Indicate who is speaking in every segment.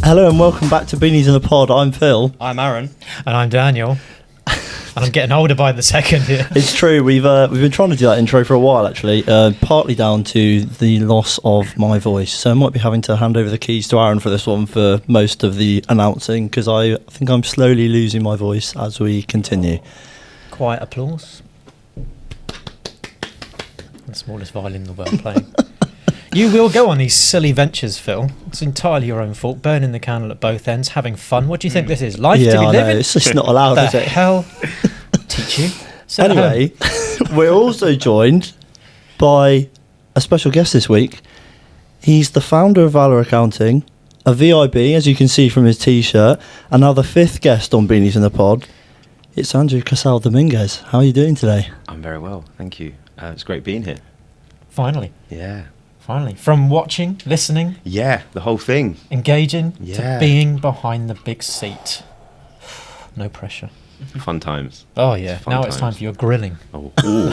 Speaker 1: Hello and welcome back to Beanies in a Pod. I'm Phil.
Speaker 2: I'm Aaron.
Speaker 3: And I'm Daniel. And I'm getting older by the second here.
Speaker 1: It's true. We've been trying to do that intro for a while, actually. Partly down to the loss of my voice. So I might be having to hand over the keys to Aaron for this one for most of the announcing, because I think I'm slowly losing my voice as we continue.
Speaker 3: Quiet applause. The smallest violin in the world playing. You will go on these silly ventures, Phil. It's entirely your own fault. Burning the candle at both ends, having fun. What do you think this is? Life to be living?
Speaker 1: It's just not allowed,
Speaker 3: the
Speaker 1: is it?
Speaker 3: hell? Teach you. So
Speaker 1: Anyway, we're also joined by a special guest this week. He's the founder of Valor Accounting, a VIB, as you can see from his T-shirt, and now the fifth guest on Beanies in the Pod. It's Andrew Casal Dominguez. How are you doing today?
Speaker 2: I'm very well, thank you. It's great being here.
Speaker 3: Finally.
Speaker 2: Yeah.
Speaker 3: Finally. From watching, listening,
Speaker 2: Yeah, the whole thing.
Speaker 3: engaging,
Speaker 2: Yeah.
Speaker 3: to being behind the big seat. No pressure.
Speaker 2: Fun times.
Speaker 3: Oh, yeah.
Speaker 2: Fun
Speaker 3: Now it's time
Speaker 2: times.
Speaker 3: for your grilling.
Speaker 2: Oh, ooh.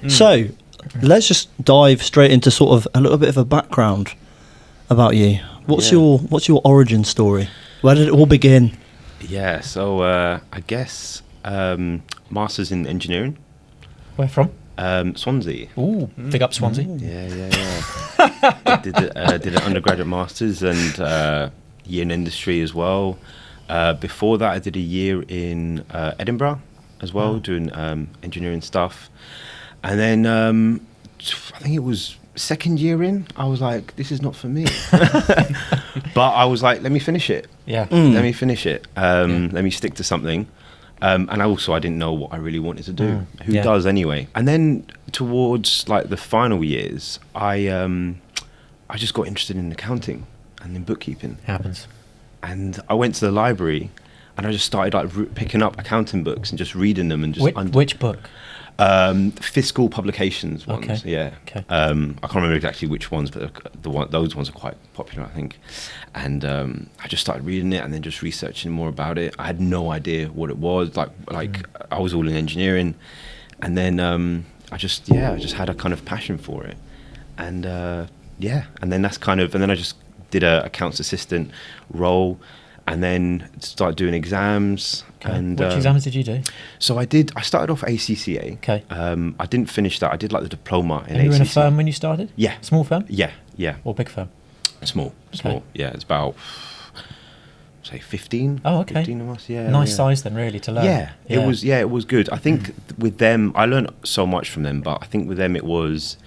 Speaker 1: So, let's just dive straight into sort of a little bit of a background about you. What's
Speaker 2: Yeah.
Speaker 1: your origin story? Where did it all begin?
Speaker 2: Yeah, so I guess Masters in Engineering,
Speaker 3: Where from?
Speaker 2: Swansea.
Speaker 3: Ooh, big up Swansea.
Speaker 2: Yeah. I did an undergraduate Masters and year in industry as well. Before that, I did a year in Edinburgh as well, doing engineering stuff. And then I think it was second year in, I was like, this is not for me. But I was like, let me finish it.
Speaker 3: Yeah.
Speaker 2: Let me finish it. Let me stick to something. And I didn't know what I really wanted to do. Who
Speaker 3: Yeah.
Speaker 2: does anyway? And then towards like the final years, I just got interested in accounting and in bookkeeping.
Speaker 3: Happens.
Speaker 2: And I went to the library and I just started like picking up accounting books and just reading them and just
Speaker 3: Which book?
Speaker 2: fiscal publications ones.
Speaker 3: Okay.
Speaker 2: Yeah.
Speaker 3: Okay.
Speaker 2: I can't remember exactly which ones, but those ones are quite popular, I think. And I just started reading it and then just researching more about it. I had no idea what it was. Like I was all in engineering, and then I just had a kind of passion for it, and then I just did a accounts assistant role, and then started doing exams.
Speaker 3: Okay.
Speaker 2: And
Speaker 3: Which exams did you do?
Speaker 2: So I started off ACCA.
Speaker 3: Okay.
Speaker 2: I didn't finish that. I did like the diploma in
Speaker 3: And you were in a
Speaker 2: ACCA.
Speaker 3: firm when you started?
Speaker 2: Yeah.
Speaker 3: Small firm?
Speaker 2: Yeah.
Speaker 3: Or big firm?
Speaker 2: Small.
Speaker 3: Okay.
Speaker 2: Yeah, it's about, say, 15.
Speaker 3: Oh, okay.
Speaker 2: 15 of us, yeah.
Speaker 3: Nice
Speaker 2: yeah.
Speaker 3: size then, really, to learn.
Speaker 2: Yeah, it was good. I think with them, I learned so much from them, but I think with them it was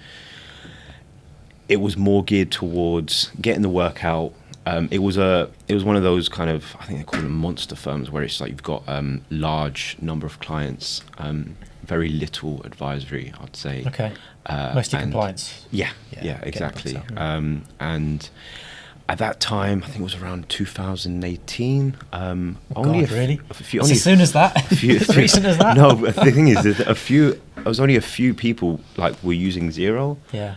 Speaker 2: more geared towards getting the work out. It was one of those kind of, I think they call them monster firms, where it's like you've got large number of clients, very little advisory, I'd say.
Speaker 3: Okay. Mostly
Speaker 2: and-
Speaker 3: compliance.
Speaker 2: Yeah,
Speaker 3: Yeah,
Speaker 2: exactly.
Speaker 3: get that.
Speaker 2: And at that time, I think it was around 2018.
Speaker 3: Oh,
Speaker 2: only
Speaker 3: God, really?
Speaker 2: a few,
Speaker 3: It's
Speaker 2: only
Speaker 3: as soon as that? As recent as that?
Speaker 2: No, but the thing is, there was only a few people like were using Xero.
Speaker 3: Yeah.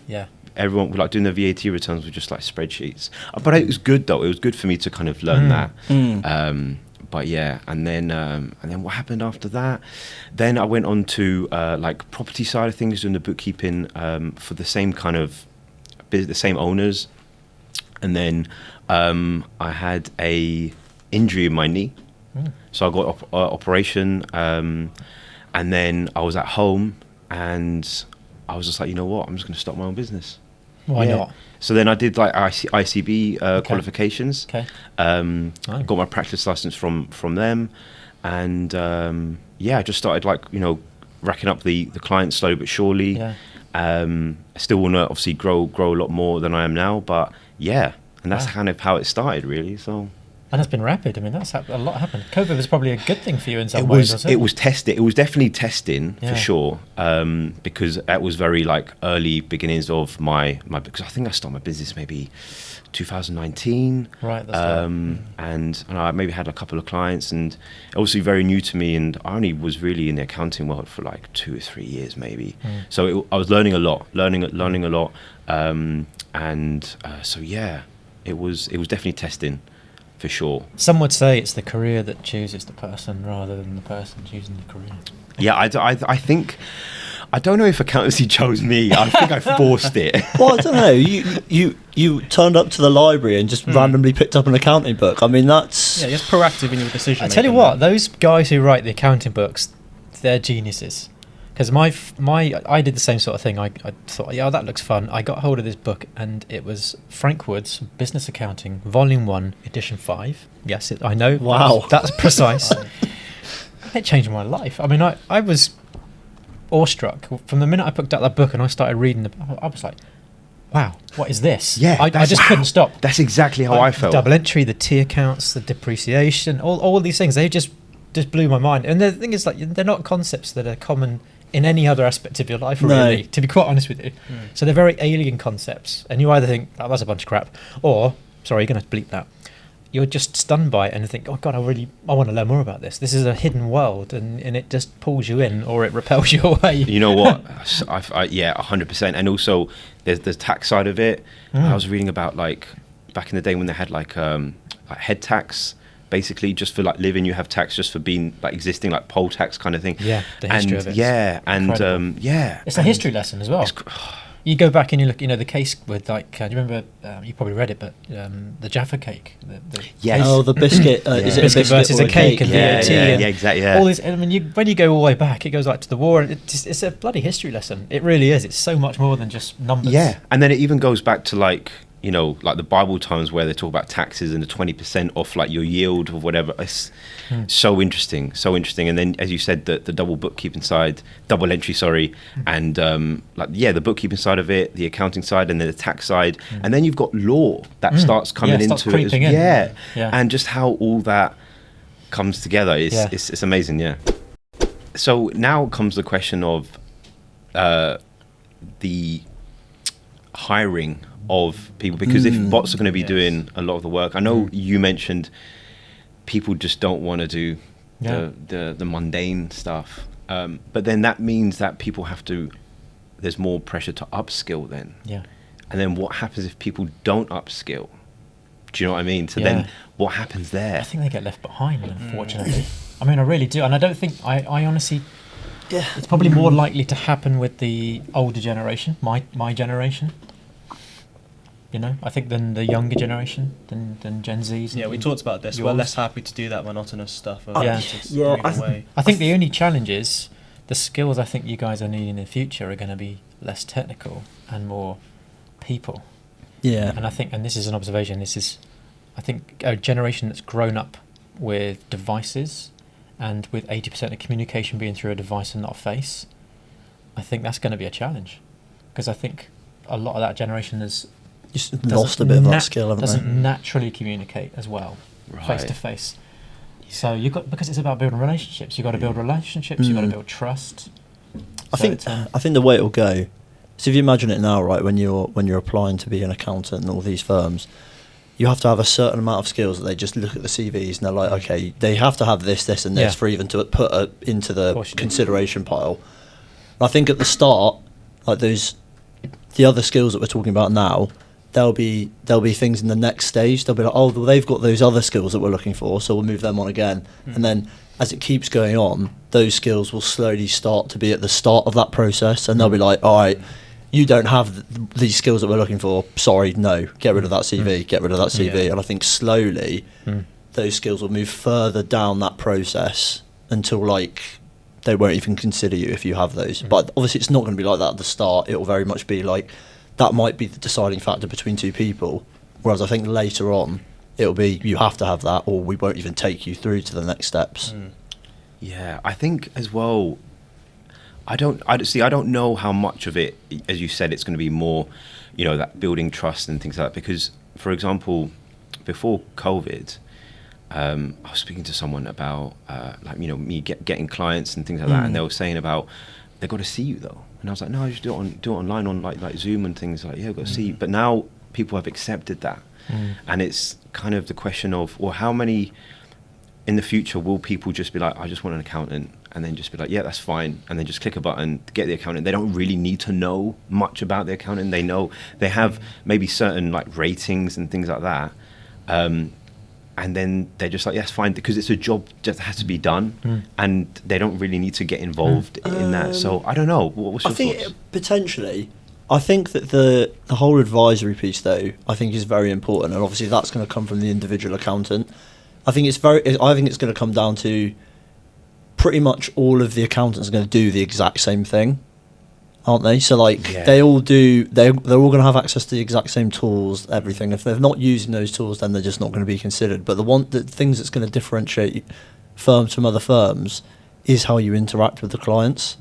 Speaker 3: Yeah.
Speaker 2: Everyone like doing their VAT returns with just like spreadsheets. But it was good though. It was good for me to kind of learn that. But yeah, and then what happened after that? Then I went on to like property side of things, doing the bookkeeping for the same kind of the same owners. And then I had a injury in my knee, so I got operation. And then I was at home, and I was just like, you know what? I'm just going to start my own business.
Speaker 3: Why not?
Speaker 2: So then I did like ICB qualifications.
Speaker 3: Okay.
Speaker 2: Got my practice license from them, and I just started like racking up the clients slowly but surely.
Speaker 3: Yeah.
Speaker 2: I still want to obviously grow a lot more than I am now, but yeah, and that's kind of how it started really. So.
Speaker 3: And it's been rapid. I mean, a lot happened. COVID was probably a good thing for you in some ways, was it?
Speaker 2: It was testing. It was definitely testing
Speaker 3: Yeah.
Speaker 2: for sure, because that was very like early beginnings of my because I think I started my business maybe 2019.
Speaker 3: Right. That's right.
Speaker 2: And I maybe had a couple of clients, and obviously very new to me, and I only was really in the accounting world for like 2 or 3 years maybe. So I was learning a lot, so yeah, it was definitely testing. For sure.
Speaker 3: Some would say it's the career that chooses the person rather than the person choosing the career.
Speaker 2: Yeah, I I don't know if accountancy chose me. I think I forced it.
Speaker 1: Well, I don't know. You turned up to the library and just randomly picked up an accounting book. I mean, that's...
Speaker 4: Yeah, just proactive in your decision.
Speaker 3: I tell you what, those guys who write the accounting books, they're geniuses. Because I did the same sort of thing. I thought, yeah, that looks fun. I got hold of this book, and it was Frank Wood's Business Accounting, Volume 1, Edition 5. Yes, I know.
Speaker 1: Wow.
Speaker 3: That's precise. It changed my life. I mean, I was awestruck. From the minute I picked up that book and I started reading, I was like, wow, what is this?
Speaker 2: Yeah,
Speaker 3: I just couldn't stop.
Speaker 2: That's exactly how I felt.
Speaker 3: Double entry, the T accounts, the depreciation, all these things, they just blew my mind. And the thing is, like, they're not concepts that are common in any other aspect of your life, really, to be quite honest with you. So they're very alien concepts, and you either think, oh, that's a bunch of crap, or, sorry, you're going to bleep that, you're just stunned by it and think, oh God, I want to learn more about this. This is a hidden world, and it just pulls you in, or it repels you away.
Speaker 2: You know what? Yeah, 100%. And also, there's the tax side of it. I was reading about, like, back in the day when they had like head tax. Basically, just for like living, you have tax just for being like existing, like poll tax kind of thing.
Speaker 3: Yeah, the history of it.
Speaker 2: Yeah, and
Speaker 3: it's a history lesson as well. You go back and you look, the case with, like, do you remember? You probably read it, but the Jaffa cake.
Speaker 2: Yes.
Speaker 1: Oh, the biscuit. Is it a biscuit
Speaker 3: versus
Speaker 1: or
Speaker 3: a cake? And
Speaker 2: yeah,
Speaker 3: VAT
Speaker 2: yeah, exactly. Yeah.
Speaker 3: All this. I mean, when you go all the way back, it goes like to the war, and it's a bloody history lesson. It really is. It's so much more than just numbers.
Speaker 2: Yeah, and then it even goes back to like the Bible times where they talk about taxes and the 20% off like your yield or whatever. It's so interesting. And then, as you said, the double entry, and the bookkeeping side of it, the accounting side, and then the tax side, and then you've got law that starts coming into it. Yeah, and just how all that comes together is it's amazing. Yeah. So now comes the question of the hiring of people, because if bots are going to be doing a lot of the work, I know you mentioned people just don't want to do the mundane stuff, but then that means that people there's more pressure to upskill then. And then what happens if people don't upskill? Do you know what I mean? So then what happens there?
Speaker 3: I think they get left behind, unfortunately. I mean, I really do, and I don't think I honestly. Yeah, it's probably more likely to happen with the older generation, my generation. I think than the younger generation, than Gen Zs.
Speaker 4: Yeah, we talked about this. We're less happy to do that monotonous stuff.
Speaker 3: I think the only challenge is the skills I think you guys are needing in the future are going to be less technical and more people.
Speaker 1: Yeah.
Speaker 3: And I think, and this is an observation, I think a generation that's grown up with devices and with 80% of communication being through a device and not a face, I think that's going to be a challenge. Because I think a lot of that generation has
Speaker 1: just lost a bit of that skill, haven't they?
Speaker 3: Doesn't naturally communicate as well, face to face. So because it's about building relationships. You've got to build relationships. You've got to build trust.
Speaker 1: I think the way it'll go. So if you imagine it now, right, when you're applying to be an accountant in all these firms, you have to have a certain amount of skills that they just look at the CVs and they're like, okay, they have to have this, and this for even to put into the consideration pile. And I think at the start, like the other skills that we're talking about now, there'll be things in the next stage. They'll be like, oh, well, they've got those other skills that we're looking for, so we'll move them on again. And then as it keeps going on, those skills will slowly start to be at the start of that process, and they'll be like, all right, you don't have these skills that we're looking for. Sorry, no, get rid of that CV, get rid of that CV. And I think slowly those skills will move further down that process until like they won't even consider you if you have those. But obviously it's not going to be like that at the start. It will very much be like, that might be the deciding factor between two people, whereas I think later on it'll be you have to have that or we won't even take you through to the next steps.
Speaker 2: Yeah, I think as well, I don't know how much of it, as you said, it's going to be more, that building trust and things like that, because for example, before COVID, I was speaking to someone about me getting clients and things like that, and they were saying about they've got to see you though. And I was like, no, I just do it online on like Zoom and things like, I've got to see. But now people have accepted that. And it's kind of the question of, well, how many in the future will people just be like, I just want an accountant, and then just be like, yeah, that's fine, and then just click a button to get the accountant. They don't really need to know much about the accountant. They know they have maybe certain like ratings and things like that. and then they're just like, yes, fine, because it's a job just has to be done, and they don't really need to get involved in that. So I don't know. What's your
Speaker 1: I think
Speaker 2: thoughts?
Speaker 1: potentially. I think that the whole advisory piece, though, I think is very important, and obviously that's going to come from the individual accountant. I think it's going to come down to pretty much all of the accountants are going to do the exact same thing, aren't they? So they all do. They're all going to have access to the exact same tools, everything. If they're not using those tools, then they're just not going to be considered. But the things that's going to differentiate firms from other firms is how you interact with the clients.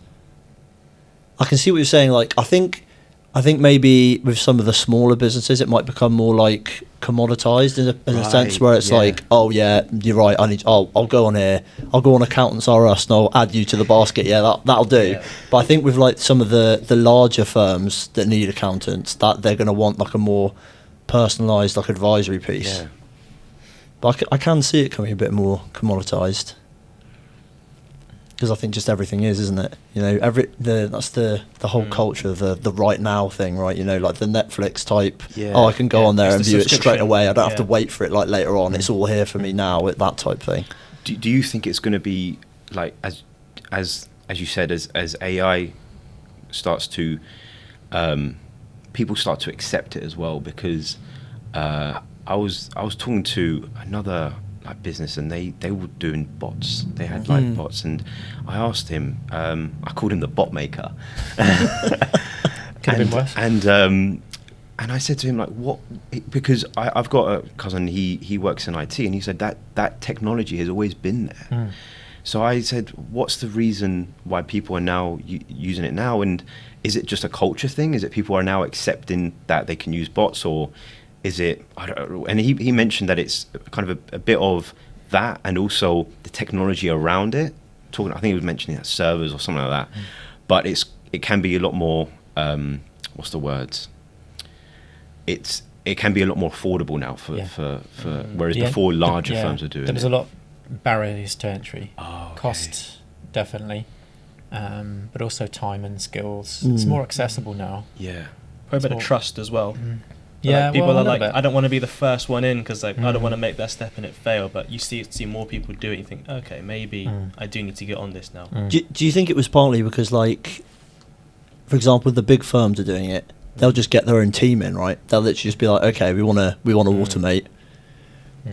Speaker 1: I can see what you're saying. I think maybe with some of the smaller businesses, it might become more like commoditized in a sense where it's like, oh yeah, you're right. I'll go on here. I'll go on Accountants R Us and I'll add you to the basket. Yeah, that'll do. Yeah. But I think with like some of the larger firms that need accountants, that they're going to want like a more personalized like advisory piece. Yeah. But I can see it coming a bit more commoditized. Because I think just everything is, isn't it? You know, that's the whole culture, the right now thing, right? You know, like the Netflix type. Yeah. Oh, I can go on there and view it straight away. I don't have to wait for it like later on. It's all here for me now. That type thing.
Speaker 2: Do you think it's going to be like as you said, as AI starts to people start to accept it as well? Because I was talking to another like business, and they were doing bots. They had like bots, and I asked him. I called him the bot maker.
Speaker 3: Could have been worse.
Speaker 2: And I said to him like, what? Because I've got a cousin. He works in IT, and he said that technology has always been there. So I said, what's the reason why people are now using it now? And is it just a culture thing? Is it people are now accepting that they can use bots, or is it, I don't know, and he mentioned that it's kind of a bit of that, and also the technology around it. I think he was mentioning that servers or something like that. But it can be a lot more, what's the words? It can be a lot more affordable now for whereas before larger firms were doing it.
Speaker 3: There's a lot of barriers to entry. Cost, definitely. But also time and skills. It's more accessible now.
Speaker 2: Yeah.
Speaker 4: Probably a bit of trust as well.
Speaker 3: Yeah,
Speaker 4: like, people are like, I don't want to be the first one in because like, I don't want to make that step and it fail. But you see more people do it. You think, okay, maybe I do need to get on this now.
Speaker 1: Do you think it was partly because, like, for example, the big firms are doing it? They'll just get their own team in, right? They'll literally just be like, okay, we want to automate,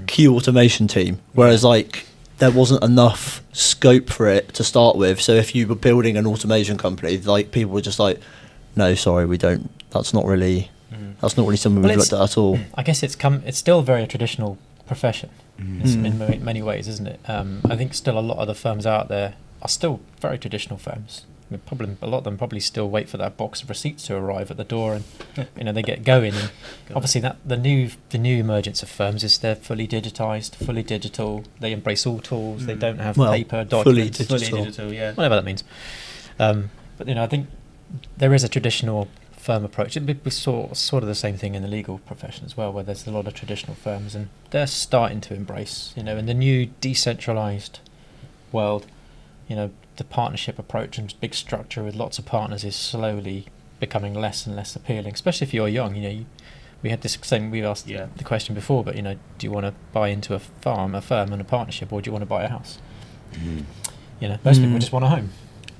Speaker 1: Q automation team. Whereas like there wasn't enough scope for it to start with. So if you were building an automation company, like people were just like, no, sorry, we don't. That's not really. That's not really something we've looked at at all.
Speaker 3: I guess it's still very a traditional profession in many ways, isn't it? I think still a lot of the firms out there are still very traditional firms. I mean, probably a lot of them probably still wait for that box of receipts to arrive at the door, and they get going. And obviously, that the new emergence of firms is they're fully digitized, fully digital. They embrace all tools. They don't have paper documents.
Speaker 1: Fully digital,
Speaker 3: yeah, whatever that means. But I think there is a traditional firm approach. It'd be sort of the same thing in the legal profession as well, where there's a lot of traditional firms, and they're starting to embrace, in the new decentralized world, the partnership approach and big structure with lots of partners is slowly becoming less and less appealing, especially if you're young. We had this same, we asked the question before, but do you want to buy into a firm and a partnership, or do you want to buy a house? Most people just want a home.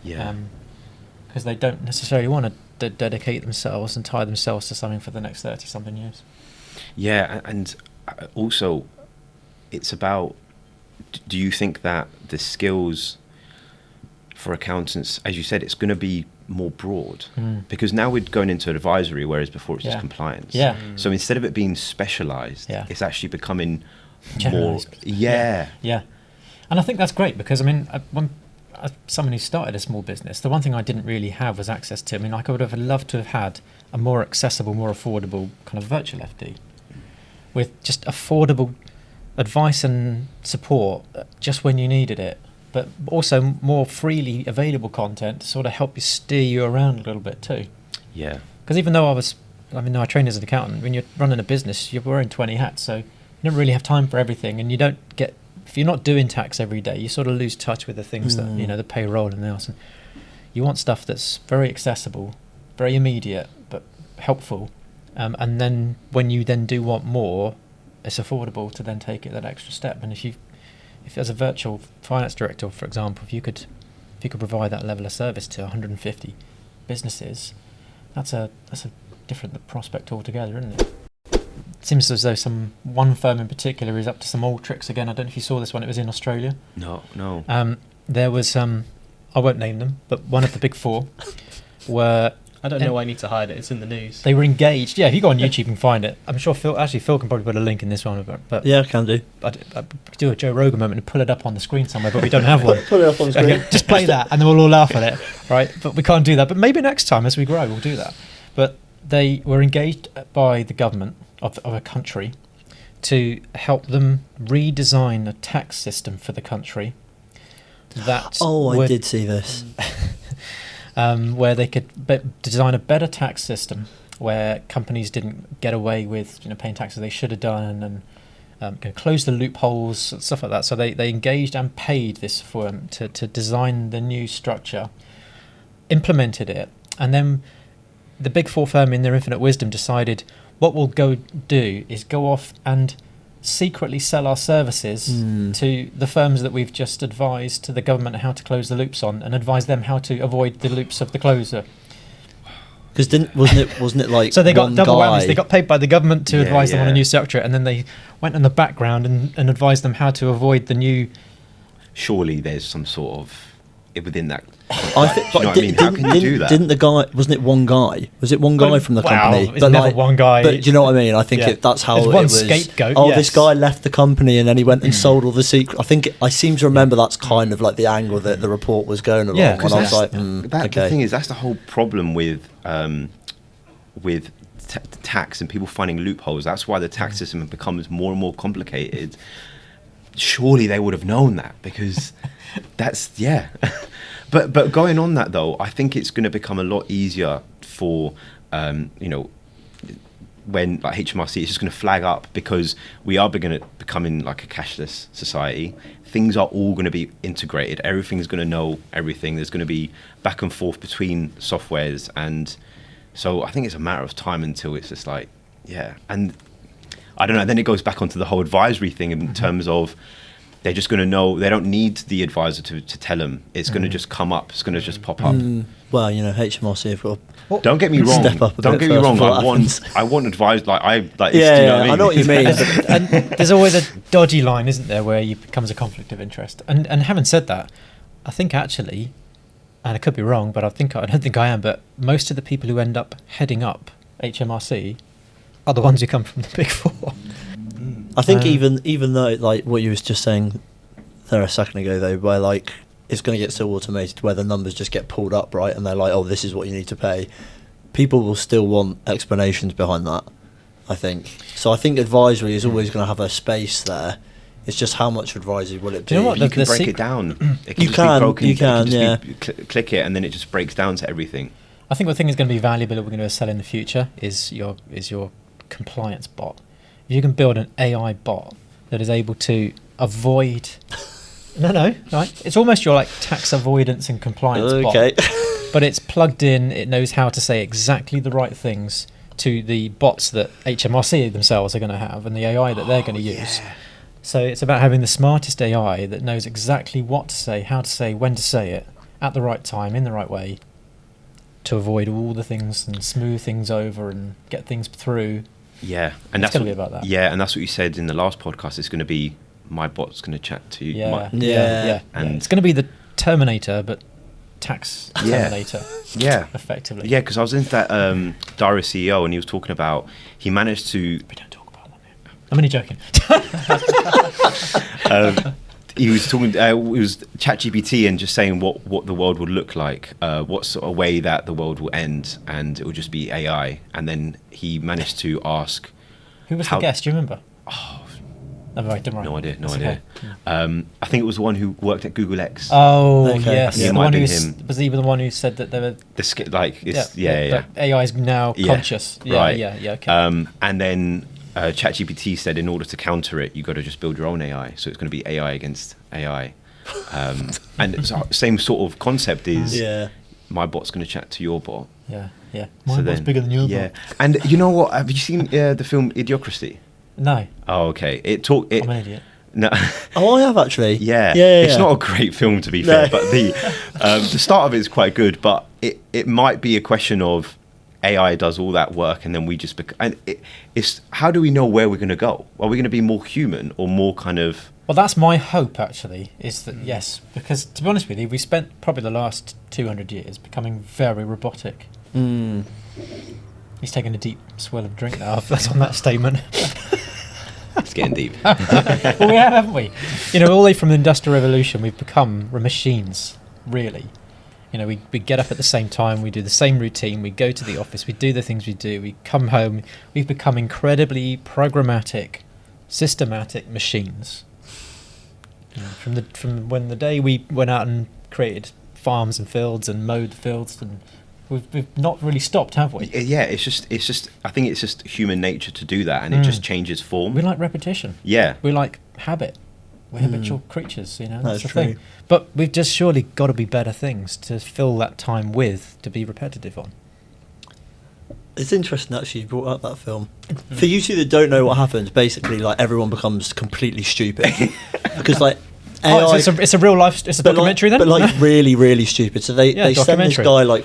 Speaker 3: Because they don't necessarily want to dedicate themselves and tie themselves to something for the next 30-something years.
Speaker 2: Yeah, and also, it's about, do you think that the skills for accountants, as you said, it's going to be more broad? Because now we're going into advisory, whereas before it's just compliance. So instead of it being specialised, it's actually becoming
Speaker 3: generalised.
Speaker 2: More... Yeah.
Speaker 3: And I think that's great, because, as someone who started a small business, the one thing I didn't really have was access to. I would have loved to have had a more accessible, more affordable kind of virtual FD with just affordable advice and support just when you needed it, but also more freely available content to sort of help you steer you around a little bit too.
Speaker 2: Yeah.
Speaker 3: Because even though I trained as an accountant, when you're running a business, you're wearing 20 hats, so you don't really have time for everything, and you don't get. If you're not doing tax every day, you sort of lose touch with the things that, the payroll and else. And you want stuff that's very accessible, very immediate, but helpful. And then when you then do want more, it's affordable to then take it that extra step. And if as a virtual finance director, for example, if you could provide that level of service to 150 businesses, that's a different prospect altogether, isn't it? It seems as though one firm in particular is up to some old tricks again. I don't know if you saw this one. It was in Australia.
Speaker 2: No.
Speaker 3: There was I won't name them, but one of the big four were.
Speaker 4: I don't know why I need to hide it. It's in the news.
Speaker 3: They were engaged. Yeah, if you go on YouTube, you can find it. I'm sure Phil can probably put a link in this one. But
Speaker 1: Yeah, I can do.
Speaker 3: I'd do a Joe Rogan moment and pull it up on the screen somewhere, but we don't have one.
Speaker 1: Put it up on the screen.
Speaker 3: Okay, just play that, and then we'll all laugh at it, right? But we can't do that. But maybe next time, as we grow, we'll do that. But they were engaged by the government of a country to help them redesign a tax system for the country.
Speaker 1: I did see this.
Speaker 3: Where they could design a better tax system where companies didn't get away with paying taxes they should have done, and close the loopholes and stuff like that. So they engaged and paid this firm to design the new structure, implemented it, and then the big four firm in their infinite wisdom decided what we'll go do is go off and secretly sell our services to the firms that we've just advised to the government how to close the loops on, and advise them how to avoid the loops of the closer.
Speaker 1: Because wasn't it like
Speaker 3: so they got
Speaker 1: one
Speaker 3: double
Speaker 1: guy?
Speaker 3: whammies. They got paid by the government to advise them on a
Speaker 2: yeah.
Speaker 3: new structure, and then they went in the background and advised them how to avoid the new.
Speaker 2: Surely there's some sort of within that.
Speaker 1: I think,
Speaker 2: Do you know what I mean? How can you do that?
Speaker 1: Didn't the guy? Wasn't it one guy? Was it one guy from the company?
Speaker 3: It's never one guy.
Speaker 1: But do you know what I mean? I think
Speaker 3: Yeah.
Speaker 1: that's how
Speaker 3: There's
Speaker 1: it
Speaker 3: one
Speaker 1: was.
Speaker 3: scapegoat,
Speaker 1: Oh,
Speaker 3: yes.
Speaker 1: this guy left the company and then he went and sold all the secret. I seem to remember that's kind of like the angle that the report was going along.
Speaker 3: Yeah,
Speaker 1: and I
Speaker 2: 'Cause
Speaker 1: was
Speaker 2: that's-
Speaker 1: like,
Speaker 2: The
Speaker 1: okay.
Speaker 2: thing is, that's the whole problem with tax and people finding loopholes. That's why the tax system becomes more and more complicated. Surely they would have known that, because that's But going on that though, I think it's going to become a lot easier for when like HMRC is just going to flag up, because we are becoming like a cashless society. Things are all going to be integrated. Everything's going to know everything. There's going to be back and forth between softwares, and so I think it's a matter of time until it's just like, and I don't know. Then it goes back onto the whole advisory thing in terms of they're just going to know. They don't need the advisor to tell them. It's going to just come up. It's going to just pop up.
Speaker 1: Well, HMRC have got.
Speaker 2: Don't get me wrong.
Speaker 1: Step up a
Speaker 2: Don't
Speaker 1: bit
Speaker 2: get me
Speaker 1: first
Speaker 2: wrong.
Speaker 1: before that
Speaker 2: I want advice. Do you know what
Speaker 1: I know what you mean.
Speaker 3: And there's always a dodgy line, isn't there, where it becomes a conflict of interest. And having said that, I think actually, and I could be wrong, but I don't think I am, but most of the people who end up heading up HMRC are the ones who come from the Big Four.
Speaker 1: I think even though like what you was just saying there a second ago though, where like it's going to get so automated where the numbers just get pulled up, right, and they're like, oh, this is what you need to pay. People will still want explanations behind that, I think. So I think advisory is always going to have a space there. It's just how much advisory will it be?
Speaker 3: Do you know what
Speaker 2: You can break it down. It can
Speaker 1: You
Speaker 2: just
Speaker 1: can,
Speaker 2: be broken.
Speaker 1: you can,
Speaker 2: it
Speaker 1: yeah.
Speaker 2: can just be, click it, and then it just breaks down to everything.
Speaker 3: I think the thing is going to be valuable that we're going to sell in the future is your compliance bot. If you can build an AI bot that is able to avoid... No, right? It's almost your like tax avoidance and compliance bot. But it's plugged in, it knows how to say exactly the right things to the bots that HMRC themselves are going to have and the AI that they're going to use. So it's about having the smartest AI that knows exactly what to say, how to say, when to say it, at the right time, in the right way, to avoid all the things and smooth things over and get things through.
Speaker 2: Yeah, and
Speaker 3: It's
Speaker 2: that's
Speaker 3: going to be about that.
Speaker 2: Yeah, and that's what you said in the last podcast. It's going to be my bot's going to chat to you.
Speaker 3: Yeah.
Speaker 2: And
Speaker 3: It's going to be the Terminator, but tax Terminator.
Speaker 2: Yeah.
Speaker 3: Effectively.
Speaker 2: Yeah, because I was into that Dara CEO, and he was talking about he managed to.
Speaker 3: We don't talk about that now. I'm only joking.
Speaker 2: He was talking. It was ChatGPT and just saying what the world would look like, what sort of way that the world will end, and it would just be AI. And then he managed to ask.
Speaker 3: Who was the guest? Do you remember?
Speaker 2: Oh,
Speaker 3: No, right, don't worry.
Speaker 2: no idea.
Speaker 3: That's okay.
Speaker 2: I think it was the one who worked at Google X.
Speaker 3: Oh,
Speaker 1: Okay.
Speaker 3: yes.
Speaker 2: Yeah, it
Speaker 3: The
Speaker 2: might
Speaker 3: one
Speaker 2: have
Speaker 3: who
Speaker 2: been him.
Speaker 3: was he the one who said that they were...
Speaker 2: Yeah.
Speaker 3: But AI is now
Speaker 2: Yeah.
Speaker 3: conscious. Yeah,
Speaker 2: Right.
Speaker 3: yeah, okay.
Speaker 2: And then ChatGPT said in order to counter it, you got to just build your own AI. So it's going to be AI against AI. And so same sort of concept is my bot's going to chat to your bot.
Speaker 3: yeah.
Speaker 2: So
Speaker 3: Mine was
Speaker 2: then-
Speaker 3: bigger than yours.
Speaker 2: Yeah. And you know what? Have you seen the film Idiocracy?
Speaker 3: No,
Speaker 2: Oh, okay. It
Speaker 3: I'm an idiot.
Speaker 2: no.
Speaker 1: Oh, I have actually.
Speaker 2: Yeah,
Speaker 1: Yeah.
Speaker 2: it's not a great film to be fair, but the start of it is quite good. But it might be a question of AI does all that work, and then we just it's how do we know where we're going to go? Are we going to be more human or more kind of?
Speaker 3: Well, that's my hope, actually, is that, yes, because, to be honest with you, we spent probably the last 200 years becoming very robotic.
Speaker 1: Mm.
Speaker 3: He's taking a deep swill of drink now. That's on that statement.
Speaker 2: It's getting deep.
Speaker 3: Well, we have, haven't we? You know, all the way from the Industrial Revolution, we've become machines, really. You know, we get up at the same time, we do the same routine, we go to the office, we do the things we do, we come home. We've become incredibly programmatic, systematic machines. You know, from when the day we went out and created farms and fields and mowed the fields, and we've not really stopped, have we?
Speaker 2: Yeah, it's just. I think it's just human nature to do that, and it just changes form.
Speaker 3: We like repetition.
Speaker 2: Yeah,
Speaker 3: We like habit. We're habitual creatures, you know. That's the
Speaker 1: true.
Speaker 3: thing. But we've just surely got to be better things to fill that time with, to be repetitive on.
Speaker 1: It's interesting actually you brought up that film. For you two that don't know what happens, basically like everyone becomes completely stupid because like AI,
Speaker 3: Oh, so it's a real life. It's a
Speaker 1: but
Speaker 3: documentary
Speaker 1: like,
Speaker 3: then.
Speaker 1: but like really, really stupid. So
Speaker 3: Yeah,
Speaker 1: they send this
Speaker 3: documentary.
Speaker 1: guy like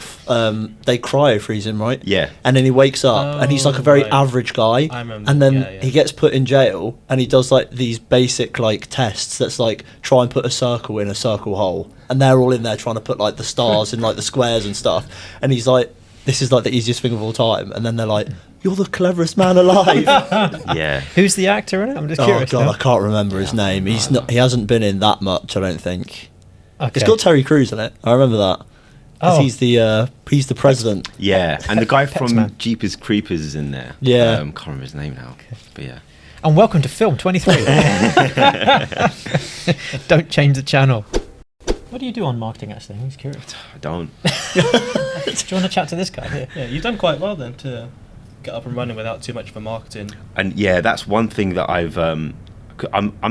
Speaker 1: they cryo freeze him, right?
Speaker 2: yeah.
Speaker 1: And then he wakes up and he's like a very
Speaker 4: right.
Speaker 1: average guy.
Speaker 4: I remember,
Speaker 1: And then
Speaker 4: yeah.
Speaker 1: he gets put in jail and he does like these basic like tests that's like try and put a circle in a circle hole. And they're all in there trying to put like the stars in like the squares and stuff. And he's like, this is like the easiest thing of all time. And then they're like, you're the cleverest man alive.
Speaker 2: Yeah.
Speaker 3: Who's the actor in it? I'm just
Speaker 1: Oh
Speaker 3: curious.
Speaker 1: god,
Speaker 3: now.
Speaker 1: I can't remember his name. He's not. He hasn't been in that much, I don't think.
Speaker 3: Okay.
Speaker 1: It's got Terry Crews in it. I remember that. 'Cause
Speaker 3: Oh.
Speaker 1: he's the president.
Speaker 2: Yeah, and the guy from
Speaker 3: Man.
Speaker 2: Jeepers Creepers is in there.
Speaker 1: Yeah.
Speaker 2: Can't remember his name now. But yeah.
Speaker 3: And welcome to Film 23. Don't change the channel. What do you do on marketing, actually? I'm just curious.
Speaker 2: I don't.
Speaker 3: Do you want to chat to this guy here?
Speaker 4: Yeah, you've done quite well then to get up and running without too much of a marketing.
Speaker 2: And yeah, that's one thing that I'm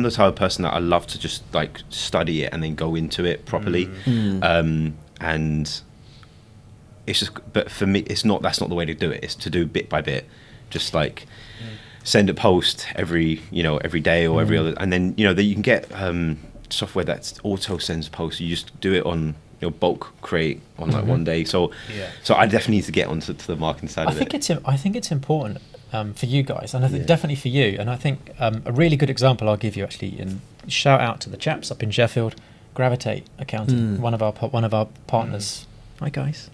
Speaker 2: the type of person that I love to just like study it and then go into it properly. And it's just, but for me, that's not the way to do it. It's to do bit by bit, just like send a post every day or every other, and then that you can get software that auto sends posts. You just do it on bulk create on like one day. So I definitely need to get onto the marketing side of it.
Speaker 3: I think it's important for you guys, and I think definitely for you. And I think a really good example I'll give you actually, and shout out to the chaps up in Sheffield, Gravitate Accounting, one of our partners. Hi guys,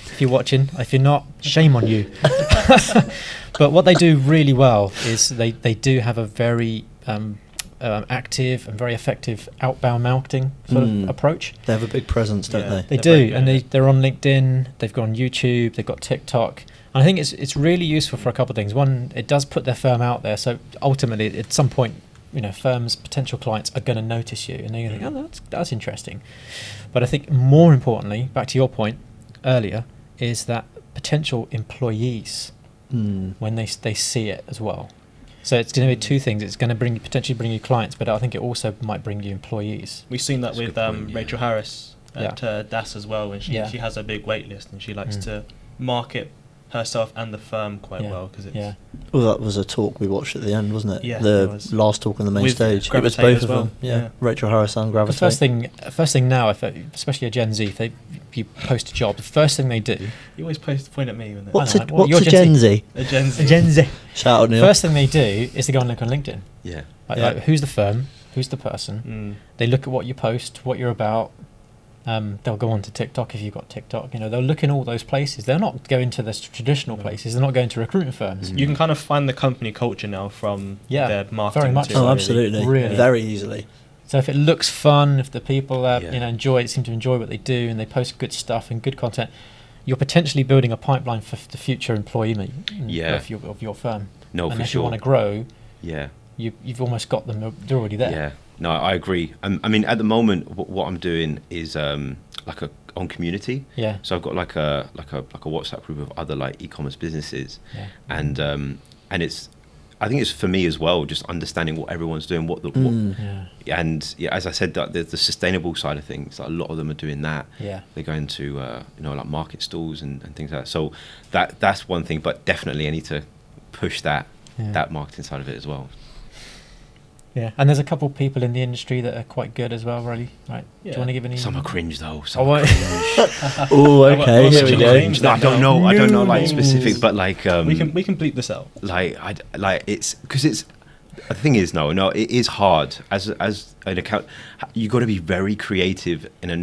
Speaker 3: if you're watching, if you're not, shame on you. But what they do really well is they do have a very active and very effective outbound marketing sort of approach.
Speaker 1: They have a big presence, don't they?
Speaker 3: They
Speaker 4: They're very
Speaker 3: do,
Speaker 4: good
Speaker 3: and
Speaker 4: at it.
Speaker 3: they're on LinkedIn. They've got on YouTube. They've got TikTok. And I think it's really useful for a couple of things. One, it does put their firm out there. So ultimately, at some point, firms, potential clients are going to notice you, and they're going to think, "Oh, that's interesting." But I think more importantly, back to your point earlier, is that potential employees when they see it as well. So it's going to be two things. It's going to potentially bring you clients, but I think it also might bring you employees.
Speaker 4: We've seen that
Speaker 2: That's a
Speaker 4: with
Speaker 2: good point, yeah.
Speaker 4: Rachel Harris at DAS as well, and she has a big wait list, and she likes to market herself and the firm quite well because it's
Speaker 1: Well, that was a talk we watched at the end, wasn't it?
Speaker 4: Yeah,
Speaker 1: the
Speaker 4: it was.
Speaker 1: last talk on the main
Speaker 4: With
Speaker 1: stage. It was
Speaker 4: Gravitate
Speaker 1: both
Speaker 4: as
Speaker 1: of
Speaker 4: well.
Speaker 1: them. Yeah.
Speaker 4: Yeah.
Speaker 1: Rachel Harris and
Speaker 3: The
Speaker 1: Gravitate.
Speaker 3: first thing now, especially a Gen Z, if you post a job, the first thing they do.
Speaker 4: you always point at me when
Speaker 1: What's
Speaker 3: I
Speaker 1: a,
Speaker 3: know, well,
Speaker 1: what's
Speaker 3: you're
Speaker 1: a
Speaker 3: Gen
Speaker 1: Gen
Speaker 3: Z.
Speaker 1: Z?
Speaker 4: a Gen Z.
Speaker 3: Gen Z.
Speaker 1: Shout out, Neil.
Speaker 3: First thing they do is they go and look on LinkedIn.
Speaker 2: Yeah.
Speaker 3: Like, who's the firm? Who's the person? They look at what you post, what you're about. They'll go on to TikTok if you've got TikTok. They'll look in all those places. They're not going to the traditional places. They're not going to recruitment firms.
Speaker 4: You can kind of find the company culture now from their marketing.
Speaker 3: very much
Speaker 4: too,
Speaker 3: so.
Speaker 1: Oh,
Speaker 4: really.
Speaker 1: absolutely.
Speaker 3: Really.
Speaker 1: Very easily.
Speaker 3: So if it looks fun, if the people seem to enjoy what they do, and they post good stuff and good content, you're potentially building a pipeline for the future employee of your firm.
Speaker 2: No,
Speaker 3: and
Speaker 2: for
Speaker 3: if
Speaker 2: sure.
Speaker 3: you want to grow,
Speaker 2: Yeah.
Speaker 3: you've almost got them. They're already there.
Speaker 2: Yeah. No, I agree. I mean, at the moment, what I'm doing is like on community.
Speaker 3: Yeah.
Speaker 2: So I've got like a WhatsApp group of other like e-commerce businesses, and it's, I think it's for me as well, just understanding what everyone's doing, and as I said, that the sustainable side of things, like a lot of them are doing that.
Speaker 3: Yeah.
Speaker 2: They're going to like market stalls and things like that. So that's one thing, but definitely I need to push that that marketing side of it as well.
Speaker 3: Yeah, and there's a couple of people in the industry that are quite good as well, really. Right? Do you want to give any?
Speaker 2: Some are cringe though.
Speaker 3: Oh,
Speaker 2: Some are
Speaker 3: what?
Speaker 2: cringe.
Speaker 1: Oh, okay. Here we go.
Speaker 4: Change
Speaker 2: No,
Speaker 4: that
Speaker 2: I don't
Speaker 4: now.
Speaker 2: know. I don't know like specific, but like
Speaker 4: We can bleep this out.
Speaker 2: like it's because it's the thing is no, it is hard as an account. You got to be very creative in a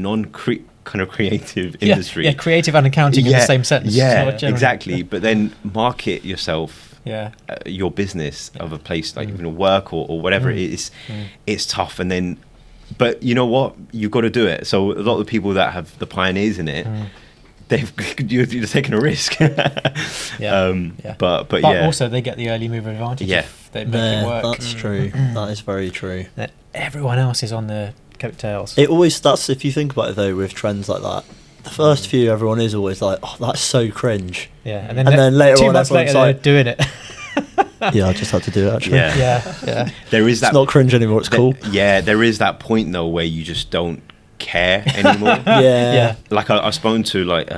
Speaker 2: kind of creative industry.
Speaker 3: Yeah, creative and accounting in the same sentence.
Speaker 2: Yeah,
Speaker 3: Not generally.
Speaker 2: exactly. But then market yourself.
Speaker 3: Yeah.
Speaker 2: Your business of a place like even work or whatever it is, it's tough. And then, but you know what? You've got to do it. So a lot of the people that have the pioneers in it, you're taking a risk. But yeah.
Speaker 3: Also, they get the early mover advantage.
Speaker 2: Yeah.
Speaker 3: If they make it work.
Speaker 1: That's true. That is very true.
Speaker 3: That everyone else is on the coattails.
Speaker 1: It always, that's, if you think about it though, with trends like that, the first few, everyone is always like, "Oh, that's so cringe."
Speaker 3: Yeah,
Speaker 1: and then later
Speaker 3: 2
Speaker 1: on,
Speaker 3: months later,
Speaker 1: everyone's
Speaker 3: they're
Speaker 1: like,
Speaker 3: doing it.
Speaker 1: "Yeah, I just had to do it." Actually,
Speaker 3: Yeah.
Speaker 2: There is that.
Speaker 1: It's not cringe anymore. It's cool.
Speaker 2: Yeah, there is that point though where you just don't care anymore.
Speaker 1: Yeah.
Speaker 2: Like I've spoken to like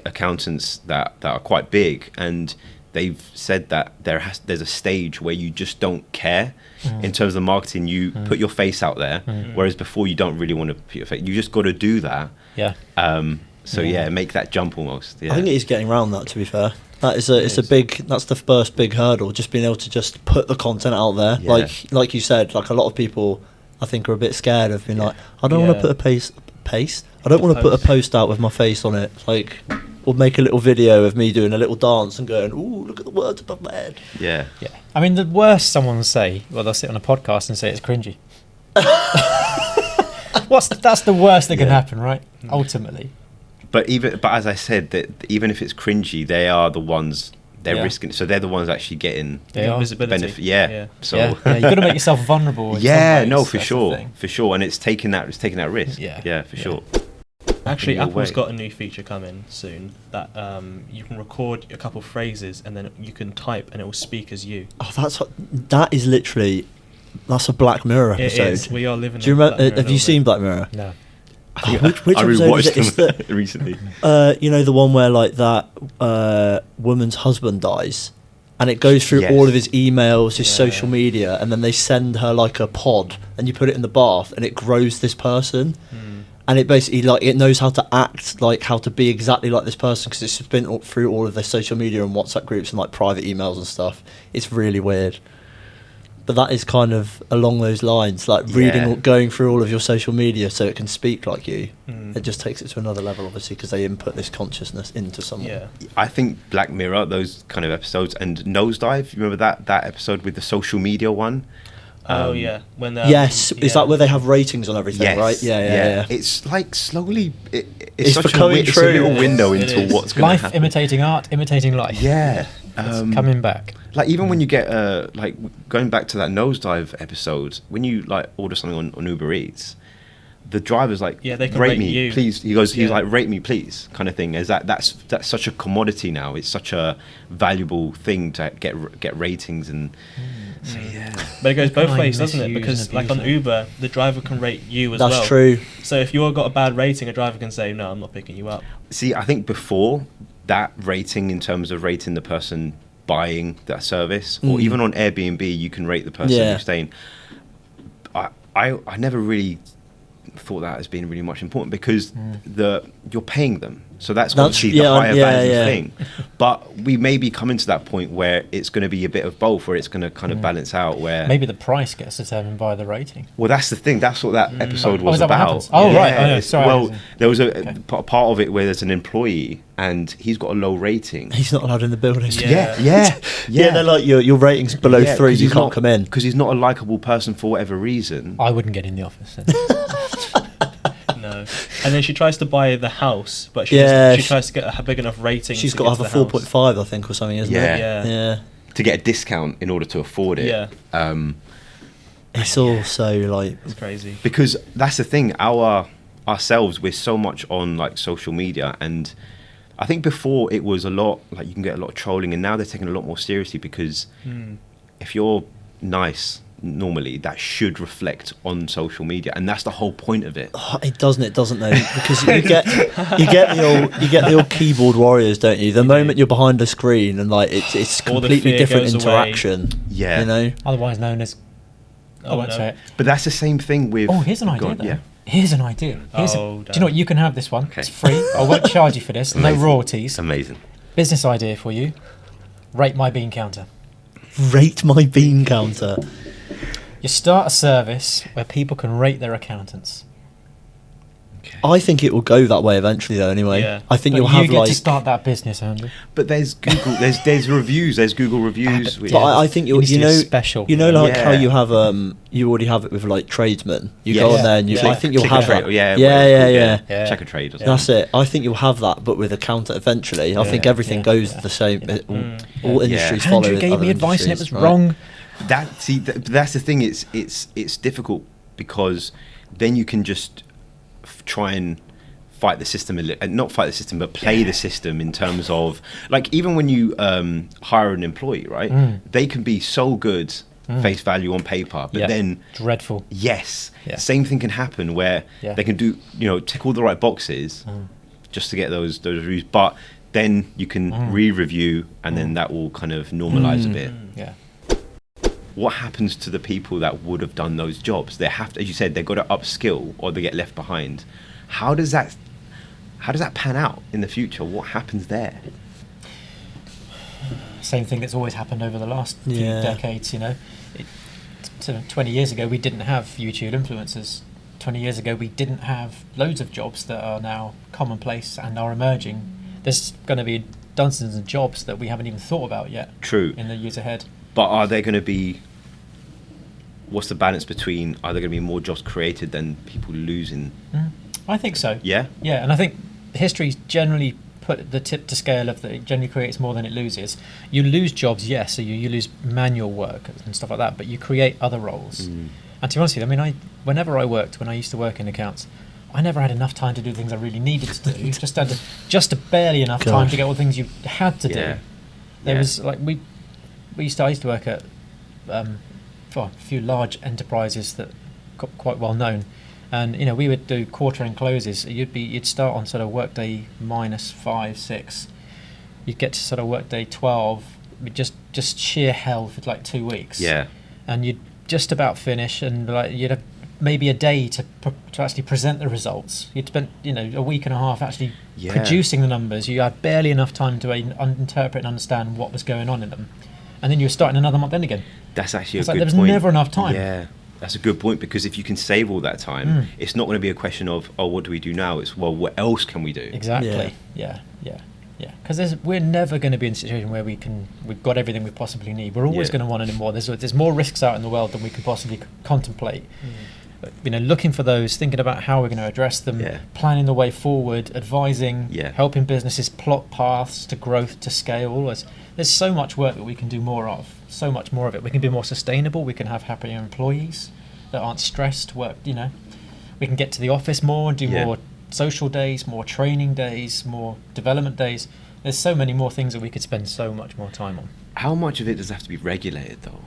Speaker 2: accountants that are quite big, and they've said that there's a stage where you just don't care in terms of marketing. You put your face out there, whereas before you don't really want to put your face. You just got to do that.
Speaker 3: Yeah.
Speaker 2: So make that jump almost. Yeah.
Speaker 1: I think it is getting around that. To be fair, that is it's a big. That's the first big hurdle. Just being able to just put the content out there.
Speaker 2: Yeah.
Speaker 1: Like you said, like a lot of people, I think, are a bit scared of being like, I don't want to put a paste. I don't want to put a post out with my face on it. Like, or make a little video of me doing a little dance and going, "Ooh, look at the words above my head."
Speaker 2: Yeah.
Speaker 3: Yeah. I mean, the worst someone will say, well, they'll sit on a podcast and say it's cringy. That's the worst that can happen, right? Ultimately.
Speaker 2: But as I said, that even if it's cringy, they are the ones they're risking. So they're the ones actually getting
Speaker 4: visibility.
Speaker 2: benefit. Yeah. So
Speaker 3: you got to make yourself vulnerable. In some ways,
Speaker 2: no, for
Speaker 3: that's the thing.
Speaker 2: sure, and it's taking that risk.
Speaker 3: Yeah.
Speaker 2: For sure.
Speaker 4: Actually,
Speaker 2: In your
Speaker 4: Apple's
Speaker 2: way.
Speaker 4: got a new feature coming soon that you can record a couple phrases and then you can type and it will speak as you.
Speaker 1: Oh, that is literally, that's a Black Mirror episode.
Speaker 4: It is. We are living.
Speaker 1: Do you
Speaker 4: in
Speaker 1: remember?
Speaker 4: Black Mirror a
Speaker 1: Have you
Speaker 4: little
Speaker 1: seen
Speaker 4: bit.
Speaker 1: Black Mirror?
Speaker 3: No.
Speaker 1: Which
Speaker 2: I
Speaker 1: episode was
Speaker 2: rewatched
Speaker 1: it? It's
Speaker 2: them recently.
Speaker 1: you know, the one where like that woman's husband dies, and it goes through
Speaker 2: Yes.
Speaker 1: all of his emails, his
Speaker 4: Yeah.
Speaker 1: social media, and then they send her like a pod, and you put it in the bath, and it grows this person, and it basically like it knows how to act, like how to be exactly like this person because it's been through all of their social media and WhatsApp groups and like private emails and stuff. It's really weird. But that is kind of along those lines, like going through all of your social media so it can speak like you. It just takes it to another level, obviously, because they input this consciousness into someone.
Speaker 4: Yeah.
Speaker 2: I think Black Mirror, those kind of episodes, and Nosedive. You remember that episode with the social media one?
Speaker 4: Oh yeah. When
Speaker 1: Yes, is that where they have ratings on everything,
Speaker 2: Yes.
Speaker 1: right? Yeah.
Speaker 2: It's like slowly. It's
Speaker 1: It's
Speaker 2: such
Speaker 1: becoming
Speaker 2: it's a little
Speaker 1: true.
Speaker 2: window
Speaker 4: It
Speaker 2: into
Speaker 4: is.
Speaker 2: what's going to
Speaker 3: Life
Speaker 2: happen.
Speaker 3: imitating art, imitating life.
Speaker 2: Yeah.
Speaker 3: It's coming back.
Speaker 2: Like even when you get like going back to that Nosedive episode, when you like order something on Uber Eats, the driver's like,
Speaker 4: Yeah, they can
Speaker 2: rate
Speaker 4: rate
Speaker 2: me,
Speaker 4: you.
Speaker 2: please. He's
Speaker 4: Yeah.
Speaker 2: like, rate me, please, kind of thing. Is that's such a commodity now? It's such a valuable thing to get ratings and. So yeah.
Speaker 4: But it goes both
Speaker 3: Kind,
Speaker 4: ways, doesn't it?
Speaker 3: misuse
Speaker 4: Because
Speaker 3: and
Speaker 4: like on
Speaker 3: abuse it.
Speaker 4: Uber, the driver can rate you as well.
Speaker 1: That's true.
Speaker 4: So if you've got a bad rating, a driver can say, "No, I'm not picking you up."
Speaker 2: See, I think before that rating, in terms of rating the person buying that service, or even on Airbnb, you can rate the person who's staying. I never really thought that as being really much important because you're paying them, so that's obviously the higher value thing. But we may be coming to that point where it's going to be a bit of both, where it's going to kind of balance out. Where
Speaker 3: Maybe the price gets determined by the rating.
Speaker 2: well, that's the thing. That's what that episode
Speaker 3: Oh,
Speaker 2: was
Speaker 3: is that what
Speaker 2: about.
Speaker 3: happens? Oh, right. Oh, no,
Speaker 2: it's-
Speaker 3: sorry, I
Speaker 2: Well,
Speaker 3: wasn't-
Speaker 2: there was a part of it where there's an employee and he's got a low rating.
Speaker 1: He's not allowed in the building.
Speaker 4: Yeah.
Speaker 1: Yeah, they're like, your rating's below 3,
Speaker 2: 'cause
Speaker 1: you
Speaker 2: he's
Speaker 1: can't
Speaker 2: not-
Speaker 1: come in.
Speaker 2: because he's not a likable person for whatever reason.
Speaker 3: I wouldn't get in the office. Then.
Speaker 4: No. And then she tries to buy the house, but
Speaker 1: Yeah,
Speaker 4: she tries to get a big enough rating.
Speaker 1: She's
Speaker 4: to
Speaker 1: got
Speaker 4: get
Speaker 1: to
Speaker 4: to
Speaker 1: have a
Speaker 4: the house.
Speaker 1: 4.5, I think, or something, isn't
Speaker 2: Yeah.
Speaker 1: it?
Speaker 4: Yeah.
Speaker 1: Yeah.
Speaker 2: To get a discount in order to afford it.
Speaker 4: Yeah.
Speaker 1: It's all so like,
Speaker 4: It's crazy.
Speaker 2: Because that's the thing, ourselves, we're so much on like social media, and I think before it was a lot like you can get a lot of trolling, and now they're taking it a lot more seriously because if you're nice normally that should reflect on social media, and that's the whole point of it.
Speaker 1: Oh, it doesn't though, because you get the old keyboard warriors, don't you? The moment you're behind the screen and like it's
Speaker 4: All the
Speaker 1: completely
Speaker 4: fear
Speaker 1: different
Speaker 4: goes
Speaker 1: interaction.
Speaker 2: Yeah.
Speaker 1: You know.
Speaker 3: Otherwise known as. I won't
Speaker 4: no.
Speaker 3: say it.
Speaker 2: But that's the same thing with.
Speaker 3: Oh, here's an idea.
Speaker 2: God,
Speaker 3: Though.
Speaker 2: yeah.
Speaker 3: Here's an idea. Do you know what? You can have this one.
Speaker 2: Okay.
Speaker 3: It's free. I won't charge you for this. No
Speaker 2: Amazing.
Speaker 3: royalties.
Speaker 2: Amazing.
Speaker 3: Business idea for you. Rate my bean counter.
Speaker 1: Rate my bean counter.
Speaker 3: You start a service where people can rate their accountants.
Speaker 1: I think it will go that way eventually, though. Anyway,
Speaker 4: Yeah.
Speaker 1: I think
Speaker 3: But
Speaker 1: you'll
Speaker 3: you
Speaker 1: have
Speaker 3: get
Speaker 1: like.
Speaker 3: to start that business, Andrew.
Speaker 2: But there's Google. there's reviews. There's Google reviews.
Speaker 3: But
Speaker 2: which-
Speaker 1: But I think
Speaker 3: It
Speaker 1: you
Speaker 3: needs to
Speaker 1: you
Speaker 3: be
Speaker 1: know
Speaker 3: special.
Speaker 1: You know, like how
Speaker 2: Yeah.
Speaker 1: you have you already have it with like tradesmen. You
Speaker 2: Yeah.
Speaker 1: go on
Speaker 3: Yeah.
Speaker 1: there and you.
Speaker 3: Yeah.
Speaker 1: I think you'll
Speaker 2: Click a
Speaker 1: have
Speaker 2: trade,
Speaker 1: that.
Speaker 2: yeah,
Speaker 1: yeah,
Speaker 2: whatever it's
Speaker 1: yeah,
Speaker 2: called,
Speaker 1: yeah.
Speaker 3: Yeah.
Speaker 2: Check a trade. Or something.
Speaker 1: That's it. I think you'll have that, but with a counter eventually. I think everything goes the same. All industries follow.
Speaker 3: Andrew gave
Speaker 1: other
Speaker 3: me advice and it was
Speaker 1: industries, right?
Speaker 3: wrong.
Speaker 2: That's the thing. It's difficult because then you can just try and fight the system and not fight the system, but play the system in terms of like even when you hire an employee, right? They can be so good face value on paper, but then
Speaker 3: dreadful.
Speaker 2: yes,
Speaker 3: Yeah.
Speaker 2: same thing can happen where
Speaker 3: Yeah.
Speaker 2: they can do tick all the right boxes just to get those reviews, but then you can re-review and then that will kind of normalize a bit.
Speaker 3: Yeah.
Speaker 2: What happens to the people that would have done those jobs? They have to, as you said, they've got to upskill or they get left behind. How does that pan out in the future? What happens there?
Speaker 3: Same thing that's always happened over the last few
Speaker 1: Yeah.
Speaker 3: decades, So 20 years ago, we didn't have YouTube influencers. 20 years ago, we didn't have loads of jobs that are now commonplace and are emerging. There's going to be dozens of jobs that we haven't even thought about yet
Speaker 2: True.
Speaker 3: in the years ahead.
Speaker 2: But are there going to be, what's the balance between, are there going to be more jobs created than people losing?
Speaker 3: I think so.
Speaker 2: Yeah?
Speaker 3: Yeah, and I think history's generally put the tip to scale of that it generally creates more than it loses. You lose jobs, yes, so you lose manual work and stuff like that, but you create other roles. And to be honest with you, when I used to work in accounts, I never had enough time to do things I really needed to do. just barely enough time
Speaker 1: Gosh.
Speaker 3: to get all the things you had to do.
Speaker 2: Yeah.
Speaker 3: There
Speaker 2: Yeah.
Speaker 3: was like I used to work at for a few large enterprises that got quite well known, and we would do quarter end closes. You'd start on sort of workday -5, 6. You'd get to sort of workday 12, with just sheer hell for like 2 weeks.
Speaker 2: Yeah.
Speaker 3: And you'd just about finish, and like you'd have maybe a day to actually present the results. You'd spent a week and a half actually
Speaker 2: Yeah.
Speaker 3: producing the numbers. You had barely enough time to interpret and understand what was going on in them, and then you were starting another month in again.
Speaker 2: That's actually
Speaker 3: It's
Speaker 2: a
Speaker 3: like
Speaker 2: good
Speaker 3: there was
Speaker 2: point.
Speaker 3: never enough time.
Speaker 2: Yeah. That's a good point, because if you can save all that time, it's not going to be a question of, oh, what do we do now? It's, well, what else can we do?
Speaker 3: Exactly. Yeah. Because we're never going to be in a situation where we've got everything we possibly need. We're always
Speaker 2: Yeah.
Speaker 3: going to want any more. There's more risks out in the world than we can possibly contemplate. But, looking for those, thinking about how we're going to address them,
Speaker 2: Yeah.
Speaker 3: planning the way forward, advising,
Speaker 2: Yeah.
Speaker 3: helping businesses plot paths to growth, to scale. There's so much work that we can do more of. So much more of it. We can be more sustainable. We can have happier employees that aren't stressed. We can get to the office more and do
Speaker 2: Yeah.
Speaker 3: more social days, more training days, more development days. There's so many more things that we could spend so much more time on.
Speaker 2: How much of it does have to be regulated, though?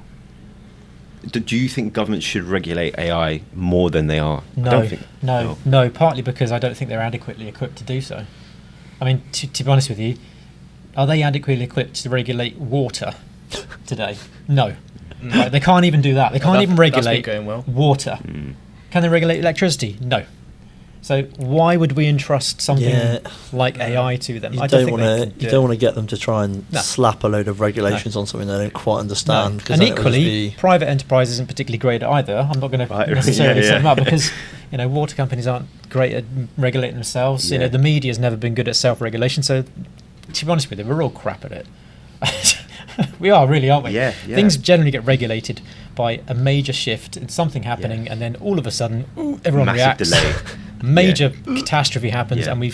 Speaker 2: Do you think governments should regulate AI more than they are? I don't think,
Speaker 3: No. Partly because I don't think they're adequately equipped to do so. I mean, to be honest with you, are they adequately equipped to regulate water today? No. Right, they can't even do that. They can't even
Speaker 4: That's been
Speaker 3: regulate
Speaker 4: going well.
Speaker 3: water. Can they regulate electricity? No. So why would we entrust something like AI to them? I don't think they can do
Speaker 1: You
Speaker 3: it.
Speaker 1: don't want to get them to try and
Speaker 3: No.
Speaker 1: slap a load of regulations on something they don't quite understand.
Speaker 3: No.
Speaker 1: 'cause
Speaker 3: And
Speaker 1: then it would just
Speaker 3: equally,
Speaker 1: be-
Speaker 3: private enterprise isn't particularly great either. I'm not going to
Speaker 2: Right,
Speaker 3: necessarily
Speaker 2: yeah,
Speaker 3: set them up
Speaker 2: yeah.
Speaker 3: because water companies aren't great at regulating themselves.
Speaker 2: Yeah.
Speaker 3: The media's never been good at self-regulation. So, to be honest with you, we're all crap at it. We are really, aren't we?
Speaker 2: Yeah.
Speaker 3: Things generally get regulated by a major shift and something happening, and then all of a sudden, everyone
Speaker 2: Massive
Speaker 3: reacts.
Speaker 2: delay.
Speaker 3: Major catastrophe happens,
Speaker 2: Yeah.
Speaker 3: and we're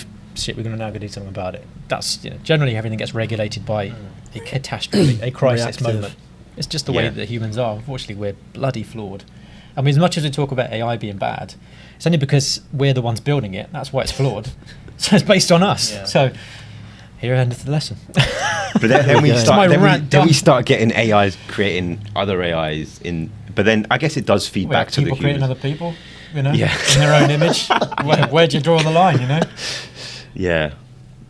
Speaker 3: going to now go do something about it. That's generally everything gets regulated by a catastrophe, a crisis
Speaker 1: Reactive.
Speaker 3: moment. It's just the way
Speaker 2: Yeah.
Speaker 3: that humans are. Unfortunately, we're bloody flawed. I mean, as much as we talk about AI being bad, it's only because we're the ones building it. That's why it's flawed. So it's based on us.
Speaker 4: Yeah.
Speaker 3: So here ended the lesson.
Speaker 2: But then we
Speaker 1: It's
Speaker 2: start.
Speaker 3: my
Speaker 2: Then
Speaker 3: rant
Speaker 2: we
Speaker 3: done.
Speaker 2: start getting AIs creating other AIs in But then I guess it does feed back to the
Speaker 3: people creating
Speaker 2: humans.
Speaker 3: other people, you know,
Speaker 2: Yeah.
Speaker 3: in their own image. Where do you draw the line, you know?
Speaker 2: Yeah.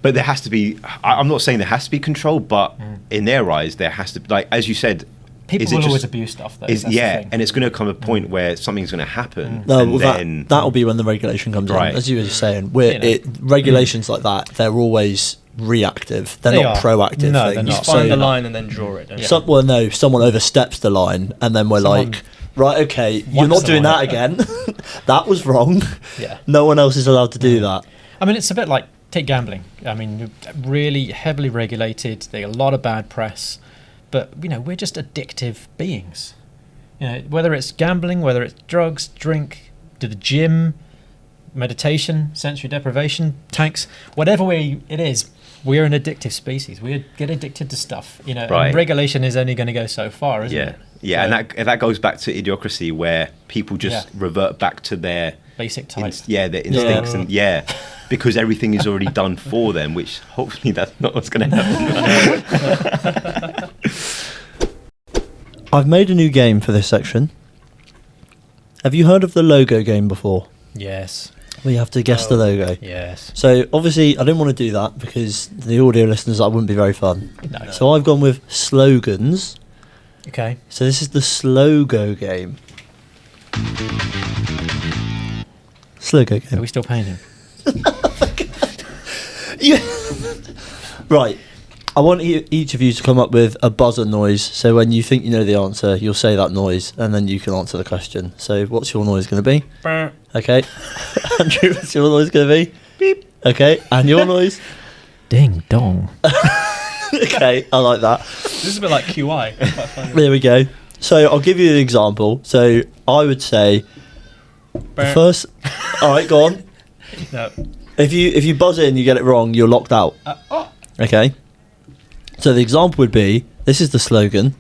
Speaker 2: But there has to be, I'm not saying there has to be control, but in their eyes, there has to be, like, as you said,
Speaker 3: People
Speaker 2: is it
Speaker 3: will always
Speaker 2: just-
Speaker 3: abuse stuff, though.
Speaker 2: is,
Speaker 3: that's the
Speaker 2: yeah,
Speaker 3: thing.
Speaker 2: and it's going to come a point where something's going to happen.
Speaker 1: No,
Speaker 2: and
Speaker 1: well,
Speaker 2: then,
Speaker 1: that'll be when the regulation comes
Speaker 2: Right.
Speaker 1: in. As you were saying,
Speaker 3: You know.
Speaker 1: regulations like that, they're always reactive. They're
Speaker 3: They
Speaker 1: not
Speaker 3: are.
Speaker 1: proactive
Speaker 3: No,
Speaker 1: things.
Speaker 3: they're
Speaker 4: You
Speaker 3: not.
Speaker 4: find
Speaker 1: So-
Speaker 4: the line and then draw it. don't you?
Speaker 1: Well, no, someone oversteps the line, and then we're
Speaker 3: Someone
Speaker 1: like, right, okay, you're
Speaker 3: whacks
Speaker 1: not
Speaker 3: the
Speaker 1: doing that
Speaker 3: line.
Speaker 1: again. That was wrong.
Speaker 3: Yeah.
Speaker 1: No one else is allowed to do that.
Speaker 3: I mean, it's a bit like, take gambling. I mean, really heavily regulated. They get a lot of bad press. But, you know, we're just addictive beings. You know, whether it's gambling, whether it's drugs, drink, to the gym, meditation, sensory deprivation, tanks, whatever it is, we're an addictive species. We get addicted to stuff. You know, and
Speaker 2: Right.
Speaker 3: regulation is only going to go so far, isn't
Speaker 2: yeah.
Speaker 3: it?
Speaker 2: Yeah,
Speaker 3: So,
Speaker 2: and that goes back to idiocracy, where people just
Speaker 3: Yeah.
Speaker 2: revert back to their
Speaker 3: basic type.
Speaker 2: their instincts, and because everything is already done for them, which hopefully that's not what's going to happen.
Speaker 1: I've made a new game for this section. Have you heard of the logo game before?
Speaker 3: Yes.
Speaker 1: We have to guess the logo.
Speaker 3: Yes.
Speaker 1: So obviously, I didn't want to do that because the audio listeners, that wouldn't be very fun.
Speaker 3: No.
Speaker 1: So I've gone with slogans.
Speaker 3: Okay.
Speaker 1: So this is the Slogo game. Slogo
Speaker 3: Are
Speaker 1: game.
Speaker 3: we still painting?
Speaker 1: Yeah. Right. I want each of you to come up with a buzzer noise. So when you think you know the answer, you'll say that noise, and then you can answer the question. So what's your noise going to be? Okay. Andrew, what's your noise going to be? Beep. Okay. And your noise?
Speaker 3: Ding dong.
Speaker 1: Okay. I like that.
Speaker 4: This is a bit like QI. It's quite funny.
Speaker 1: There we go. So I'll give you an example. So I would say the first. All right, go on.
Speaker 4: No.
Speaker 1: If you buzz in, you get it wrong, you're locked out.
Speaker 4: Oh.
Speaker 1: Okay. So the example would be, this is the slogan: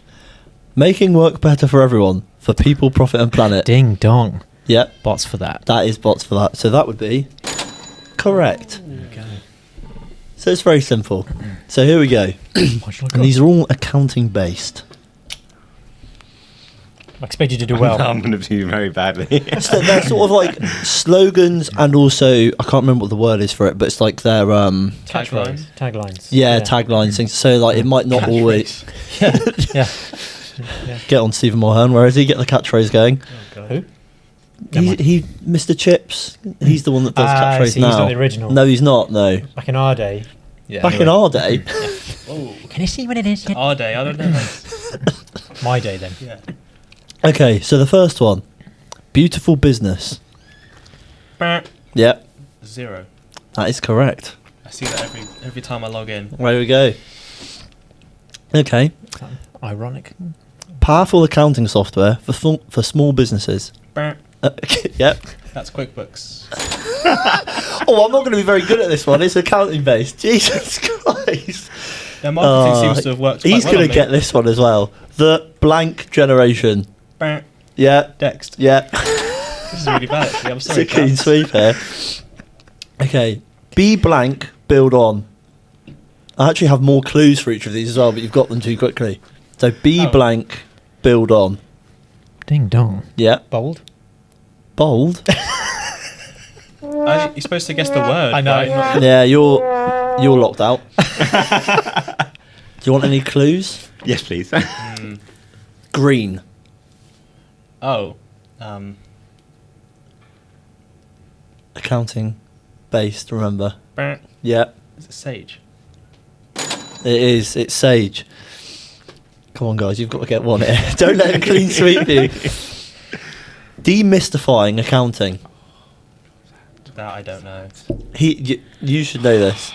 Speaker 1: making work better for everyone, for people, profit, and planet.
Speaker 3: Ding dong.
Speaker 1: Yep,
Speaker 3: Bots for that.
Speaker 1: that is bots for that. So that would be correct.
Speaker 3: Okay.
Speaker 1: So it's very simple. So here we go. And these are all accounting based.
Speaker 3: I expect you to do well.
Speaker 2: I'm going to do very badly.
Speaker 1: So they're sort of like slogans, and also I can't remember what the word is for it, but it's like their
Speaker 3: Taglines. Taglines.
Speaker 1: taglines things. So like it might not always
Speaker 3: Yeah. Yeah.
Speaker 1: get on Stephen Mulhern. Where is he? Get the catchphrase going.
Speaker 3: Who? Never mind.
Speaker 1: He Mr. Chips. He's the one that does
Speaker 3: Ah, I
Speaker 1: catchphrase
Speaker 3: see,
Speaker 1: now.
Speaker 3: he's not the original.
Speaker 1: No, he's not. No,
Speaker 3: Back in our day. Yeah.
Speaker 1: back in our day.
Speaker 4: Oh.
Speaker 3: Can you see what it is?
Speaker 4: Our day. I don't know.
Speaker 3: My day then.
Speaker 4: Yeah.
Speaker 1: Okay, so the first one, beautiful business. Yeah,
Speaker 4: 0.
Speaker 1: that is correct.
Speaker 4: I see that every time I log in.
Speaker 1: There we go. Okay,
Speaker 3: Ironic.
Speaker 1: powerful accounting software for small businesses. Yep.
Speaker 4: That's QuickBooks.
Speaker 1: Oh, I'm not going to be very good at this one. It's accounting based. Jesus Christ.
Speaker 4: Their marketing seems to have worked.
Speaker 1: He's
Speaker 4: quite well
Speaker 1: going to
Speaker 4: on
Speaker 1: get this one as well. The blank generation.
Speaker 4: me.
Speaker 1: Yeah.
Speaker 4: Dext.
Speaker 1: Yeah.
Speaker 4: This is really bad. Actually. I'm
Speaker 1: It's
Speaker 4: sorry.
Speaker 1: a clean
Speaker 4: Kat.
Speaker 1: sweep here. Okay. Be blank, build on. I actually have more clues for each of these as well, but you've got them too quickly. So be
Speaker 4: Oh.
Speaker 1: blank, build on.
Speaker 3: Ding dong.
Speaker 1: Yeah.
Speaker 3: Bold.
Speaker 1: Bold.
Speaker 4: You're supposed to guess the word.
Speaker 3: I know.
Speaker 4: Right? Not-
Speaker 1: Yeah, you're locked out. Do you want any clues?
Speaker 2: Yes, please.
Speaker 1: Green.
Speaker 4: Oh.
Speaker 1: Accounting based, remember.
Speaker 4: Is
Speaker 1: Yeah,
Speaker 4: it sage?
Speaker 1: it is. It's Sage. Come on, guys, you've got to get one here. Don't let him clean sweep you. Demystifying accounting.
Speaker 4: That I don't know.
Speaker 1: You should know this.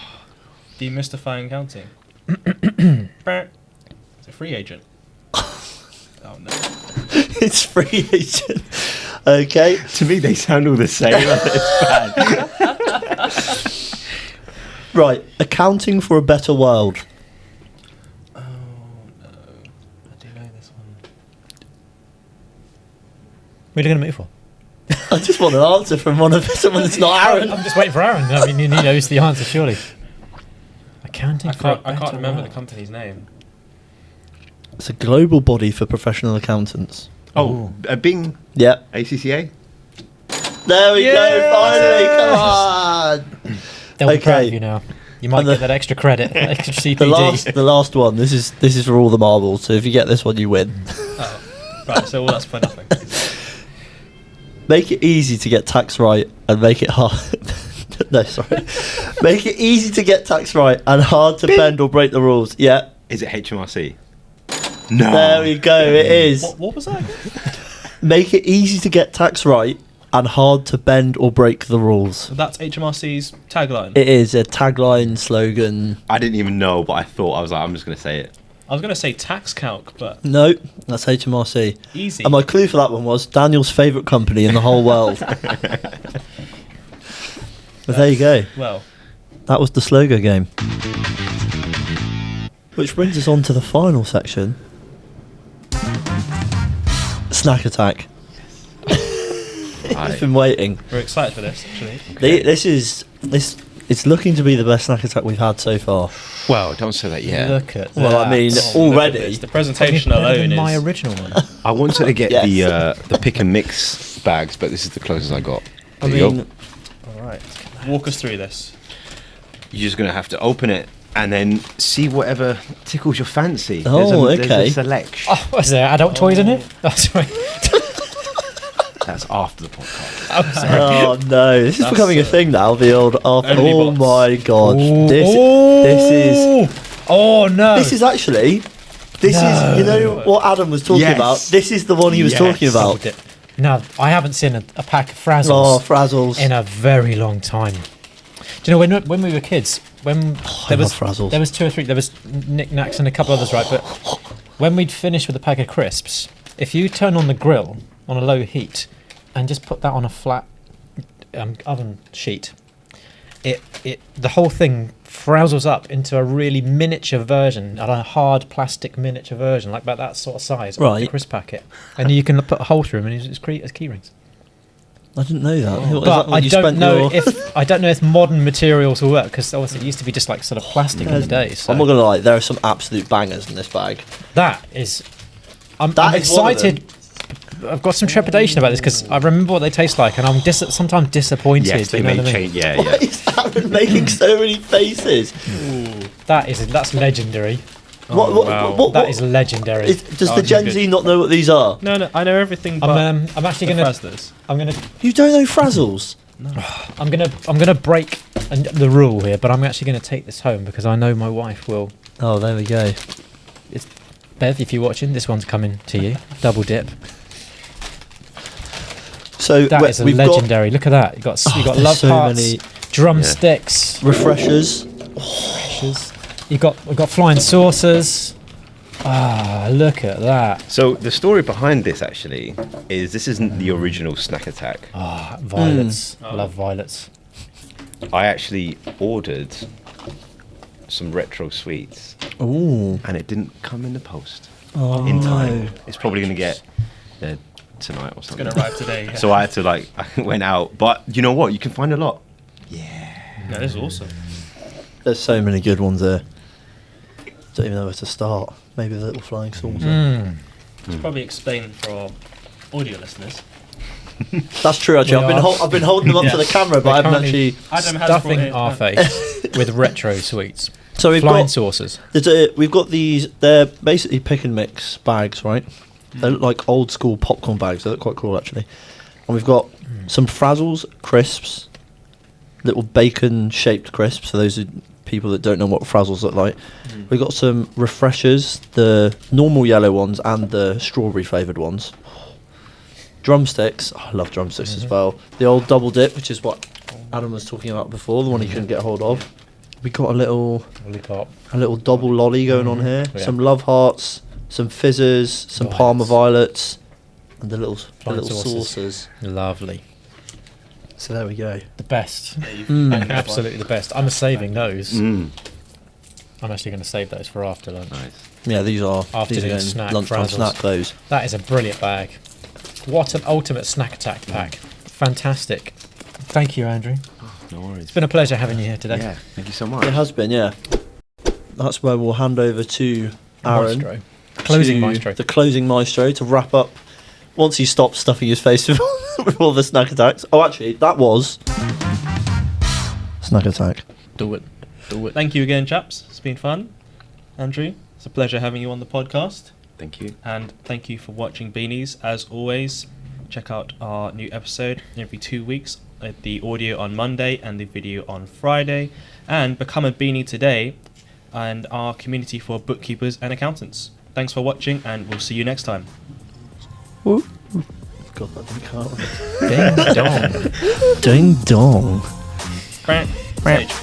Speaker 4: Demystifying accounting. It's a free agent. Oh no.
Speaker 1: It's free agent. Okay.
Speaker 2: To me, they sound all the same. It's bad.
Speaker 1: Right. Accounting for a better world.
Speaker 4: Oh no. I do know this one.
Speaker 3: What are you going to move for?
Speaker 1: I just want an answer from someone that's not Aaron.
Speaker 3: I'm just waiting for Aaron. I mean, he knows the answer, surely. Accounting
Speaker 4: I
Speaker 3: for a
Speaker 4: can't
Speaker 3: better
Speaker 4: remember the
Speaker 3: world.
Speaker 4: company's name.
Speaker 1: It's a global body for professional accountants.
Speaker 2: Oh, Bing
Speaker 1: Yep.
Speaker 2: ACCA.
Speaker 1: There we go. Finally, come on.
Speaker 3: They'll be proud
Speaker 1: Okay.
Speaker 3: of you now. You might
Speaker 1: And
Speaker 3: get that extra credit, extra CPD.
Speaker 1: The last one. This is for all the marbles. So if you get this one, you win.
Speaker 4: Oh, right. So all that's for nothing.
Speaker 1: Make it easy to get tax right and make it hard. No, sorry. Make it easy to get tax right and hard to bend or break the rules. Yeah.
Speaker 2: Is it HMRC? No.
Speaker 1: There we go. It is.
Speaker 4: What was that again?
Speaker 1: Make it easy to get tax right and hard to bend or break the rules.
Speaker 4: So that's HMRC's tagline.
Speaker 1: It is a tagline, slogan.
Speaker 2: I didn't even know, but I was like, I'm just going to say it.
Speaker 4: I was going to say tax calc, but
Speaker 1: No, that's HMRC.
Speaker 4: easy.
Speaker 1: And my clue for that one was Daniel's favourite company in the whole world. But there you go.
Speaker 4: Well,
Speaker 1: That was the slogan game. Which brings us on to the final section. Snack attack. I've been waiting.
Speaker 4: we're excited for this, actually.
Speaker 1: It's looking to be the best snack attack we've had so far.
Speaker 2: Well, don't say that yet.
Speaker 3: Look at
Speaker 1: Well, I
Speaker 3: that.
Speaker 1: mean,
Speaker 4: Look at
Speaker 1: already.
Speaker 4: this. The presentation
Speaker 3: Better
Speaker 4: alone
Speaker 3: than
Speaker 4: is.
Speaker 3: my original one.
Speaker 2: I wanted to get
Speaker 1: Yes.
Speaker 2: the pick and mix bags, but this is the closest I got.
Speaker 1: I
Speaker 2: There you
Speaker 1: mean,
Speaker 2: go.
Speaker 3: All right.
Speaker 4: Walk us through this.
Speaker 2: You're just going to have to open it and then see whatever tickles your fancy.
Speaker 1: Oh,
Speaker 2: there's
Speaker 1: okay.
Speaker 2: a selection.
Speaker 3: Oh, was there adult toys in here? Oh, sorry.
Speaker 2: That's after the podcast.
Speaker 3: I'm sorry.
Speaker 1: oh no, this is
Speaker 4: That's,
Speaker 1: becoming a thing now. The old after.
Speaker 4: Only
Speaker 1: Oh
Speaker 4: bots.
Speaker 1: my god,
Speaker 3: Ooh.
Speaker 1: this
Speaker 3: Oh no.
Speaker 1: is actually. This is, you know what Adam was talking
Speaker 2: Yes.
Speaker 1: about? This is the one he was
Speaker 2: Yes.
Speaker 1: talking about.
Speaker 3: Sold it. Now, I haven't seen a pack of Frazzles
Speaker 1: Oh, Frazzles.
Speaker 3: in a very long time. Do you know when we were kids? When
Speaker 1: I love Frazzles.
Speaker 3: there was 2 or 3. There was Knick Knacks and a couple others, right? But when we'd finish with a pack of crisps, if you turn on the grill on a low heat and just put that on a flat oven sheet, the whole thing frazzles up into a really miniature version, a hard plastic miniature version, like about that sort of size, of the
Speaker 1: Right.
Speaker 3: crisp packet, and you can put a hole through them and it's key rings.
Speaker 1: I didn't know that. Is that
Speaker 3: But
Speaker 1: what
Speaker 3: I
Speaker 1: you
Speaker 3: don't
Speaker 1: spent
Speaker 3: know
Speaker 1: your-
Speaker 3: if modern materials will work, because obviously it used to be just like sort of plastic in the day. So
Speaker 1: I'm not gonna lie, there are some absolute bangers in this bag.
Speaker 3: that is, I'm
Speaker 1: That is one of
Speaker 3: excited. I've got some trepidation about this because I remember what they taste like, and I'm sometimes disappointed.
Speaker 2: Yes, they
Speaker 3: you know
Speaker 2: may
Speaker 3: what I mean?
Speaker 2: change. Yeah,
Speaker 1: Why
Speaker 2: yeah.
Speaker 1: is Aaron making so many faces?
Speaker 3: That's legendary.
Speaker 2: wow.
Speaker 3: That is legendary.
Speaker 1: Does
Speaker 4: Oh,
Speaker 1: the Gen
Speaker 4: good.
Speaker 1: Z not know what these are?
Speaker 4: No, I know everything but
Speaker 3: I'm actually
Speaker 4: the
Speaker 3: gonna
Speaker 4: Frazzlers.
Speaker 1: You don't know Frazzles?
Speaker 3: I'm gonna break the rule here, but I'm actually gonna take this home because I know my wife will.
Speaker 1: Oh, there we go.
Speaker 3: Bev, if you're watching, this one's coming to you. Double dip.
Speaker 1: So
Speaker 3: That is a
Speaker 1: we've
Speaker 3: legendary. Look at that. You got
Speaker 1: there's
Speaker 3: love
Speaker 1: so
Speaker 3: hearts,
Speaker 1: many
Speaker 3: drumsticks.
Speaker 1: refreshers.
Speaker 3: We've got flying saucers. Ah, look at that.
Speaker 2: So the story behind this actually is this isn't the original Snack Attack.
Speaker 3: Ah, violets.
Speaker 4: Mm.
Speaker 3: Love violets.
Speaker 2: I actually ordered some retro sweets
Speaker 1: Ooh.
Speaker 2: and it didn't come in the post
Speaker 1: Oh,
Speaker 2: in time.
Speaker 1: no.
Speaker 2: It's probably going to get there tonight or
Speaker 4: It's
Speaker 2: something.
Speaker 4: going to arrive today. Yeah.
Speaker 2: So I had to I went out. But you know what? You can find a lot.
Speaker 4: No, this is awesome.
Speaker 1: There's so many good ones there. Don't even know where to start. Maybe the little flying saucer.
Speaker 3: Mm.
Speaker 4: It's probably explained for our audio listeners.
Speaker 1: That's true, actually.
Speaker 3: We are-
Speaker 1: I've been holding them up
Speaker 4: Yeah.
Speaker 1: to the camera, but
Speaker 3: We're
Speaker 1: I haven't
Speaker 3: currently
Speaker 1: actually.
Speaker 4: Adam has
Speaker 3: stuffing
Speaker 4: brought it.
Speaker 3: our face with retro sweets.
Speaker 1: So we've
Speaker 3: Flying
Speaker 1: got
Speaker 3: saucers.
Speaker 1: we've got these. They're basically pick and mix bags, right? They look like old school popcorn bags. They look quite cool, actually. And we've got some Frazzles crisps, little bacon shaped crisps. For those people that don't know what Frazzles look like, we've got some refreshers, the normal yellow ones and the strawberry flavoured ones. Drumsticks. Oh, I love drumsticks as well. The old double dip, which is what Adam was talking about before, the one he couldn't get hold of. We got a little double lolly going on here.
Speaker 3: Yeah.
Speaker 1: Some love hearts, some fizzers, some
Speaker 3: Violets.
Speaker 1: Parma violets, and the little
Speaker 3: Flying saucers.
Speaker 1: saucers.
Speaker 3: Lovely.
Speaker 1: So there we go.
Speaker 3: The best.
Speaker 4: Yeah, you've
Speaker 1: Mm.
Speaker 4: backed this
Speaker 3: Absolutely the best. I'm saving those.
Speaker 2: Mm.
Speaker 3: I'm actually going to save those for after lunch.
Speaker 2: Nice.
Speaker 1: Yeah, these are
Speaker 3: Afternoon
Speaker 1: going
Speaker 3: snack,
Speaker 1: lunchtime
Speaker 3: Frazzles.
Speaker 1: snack. Those.
Speaker 3: That is a brilliant bag. What an ultimate snack attack pack. Fantastic. Thank you, Andrew.
Speaker 2: No worries.
Speaker 3: It's been a pleasure having you here today.
Speaker 2: Yeah, thank you so much.
Speaker 1: It has been, yeah. That's where we'll hand over to Aaron.
Speaker 3: Maestro. Closing
Speaker 1: to
Speaker 3: maestro.
Speaker 1: The closing maestro to wrap up Once he stopped stuffing his face with all the snack attacks. Oh, actually, that was snack attack.
Speaker 4: Do it. Thank you again, chaps. It's been fun. Andrew, it's a pleasure having you on the podcast.
Speaker 2: Thank you.
Speaker 4: And thank you for watching Beanies. As always, check out our new episode every 2 weeks. The audio on Monday and the video on Friday. And become a Beanie today and our community for bookkeepers and accountants. Thanks for watching, and we'll see you next time.
Speaker 1: Woo. God, that didn't count.
Speaker 3: Ding dong.
Speaker 1: Ding dong.
Speaker 4: Sage.